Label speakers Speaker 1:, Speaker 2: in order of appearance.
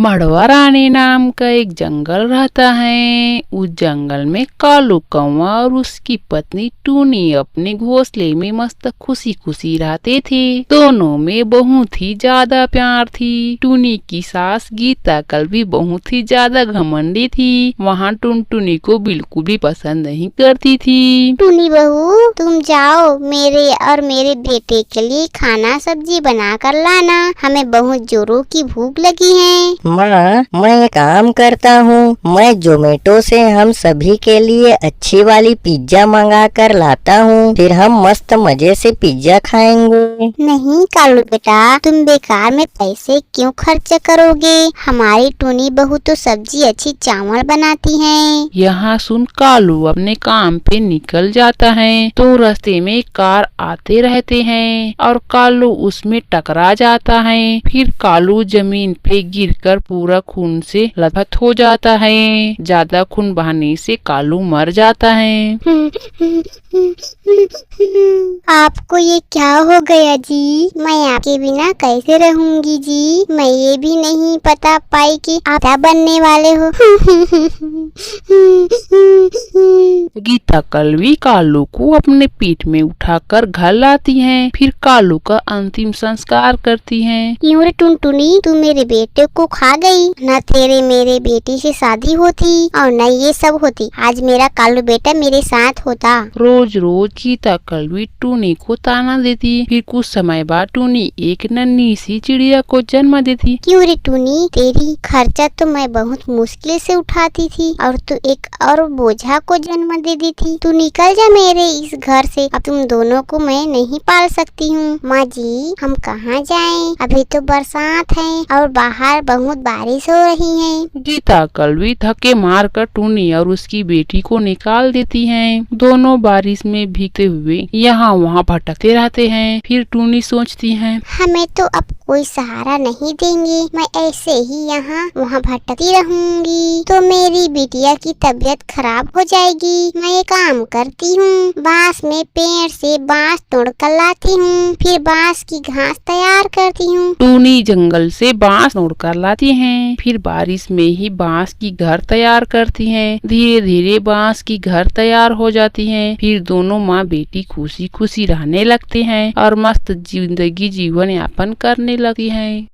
Speaker 1: मड़वा रानी नाम का एक जंगल रहता है। उस जंगल में कालू कौवा और उसकी पत्नी टूनी अपने घोंसले में मस्त खुशी खुशी रहते थे। दोनों में बहुत ही ज्यादा प्यार थी। टूनी की सास गीता कल भी बहुत ही ज्यादा घमंडी थी। वहाँ टुनटुनी को बिल्कुल भी पसंद नहीं करती थी।
Speaker 2: टूनी बहू, तुम जाओ मेरे और मेरे बेटे के लिए खाना सब्जी बना कर लाना, हमें बहुत जोरों की भूख लगी है।
Speaker 3: माँ, मैं एक काम करता हूँ, मैं जोमेटो से हम सभी के लिए अच्छी वाली पिज्जा मंगा कर लाता हूँ, फिर हम मस्त मजे से पिज्जा खाएंगे।
Speaker 2: नहीं कालू बेटा, तुम बेकार में पैसे क्यों खर्च करोगे? हमारी टूनी बहू तो सब्जी अच्छी चावल बनाती है।
Speaker 1: यहाँ सुन कालू अपने काम पे निकल जाता है तो रास्ते में कार आते रहते हैं और कालू उसमें टकरा जाता है। फिर कालू जमीन पे गिरकर पूरा खून से लथपथ हो जाता है। ज्यादा खून बहाने से कालू मर जाता है।
Speaker 2: आपको ये क्या हो गया जी? मैं आपके बिना कैसे रहूंगी जी? मैं ये भी नहीं पता पाई कि आप क्या बनने वाले हो।
Speaker 1: गीता कलवी कालू को अपने पीठ में उठाकर घर लाती है। फिर कालू का अंतिम संस्कार करती है।
Speaker 2: क्यों रे टुनटुनी, तू मेरे बेटे को खा गई? न तेरे मेरे बेटी से शादी होती और न ये सब होती। आज मेरा कालू बेटा मेरे साथ होता।
Speaker 1: रोज रोज गीता कलवी टूनी को ताना देती। फिर कुछ समय बाद टूनी एक नन्ही सी चिड़िया को जन्म देती।
Speaker 2: क्यों रे टूनी, तेरी खर्चा तो मैं बहुत मुश्किल से उठाती थी और तू एक और बोझा को जन्म दे दी थी। तू निकल जा मेरे इस घर से, अब तुम दोनों को मैं नहीं पाल सकती हूँ। माँ जी, हम कहाँ जाएं? अभी तो बरसात है और बाहर बहुत बारिश हो रही है।
Speaker 1: गीता कलवी धक्के मार कर टूनी और उसकी बेटी को निकाल देती हैं। दोनों बारिश में भीगते हुए यहाँ वहाँ भटकते रहते हैं। फिर टूनी सोचती है,
Speaker 2: हमें तो अब कोई सहारा नहीं देंगे, मैं ऐसे ही यहाँ वहाँ भटकती रहूंगी तो मेरी बिटिया की तबीयत खराब हो जाएगी। मैं ये काम करती हूँ, बांस में पेड़ से बांस तोड़ कर लाती हूँ, फिर बांस की घास तैयार करती हूँ।
Speaker 1: टूनी जंगल से बांस तोड़ कर लाती हैं। फिर बारिश में ही बांस की घर तैयार करती हैं। धीरे धीरे बांस की घर तैयार हो जाती हैं। फिर दोनों माँ बेटी खुशी खुशी रहने लगते हैं और मस्त जिंदगी जीवन यापन करने लगती हैं।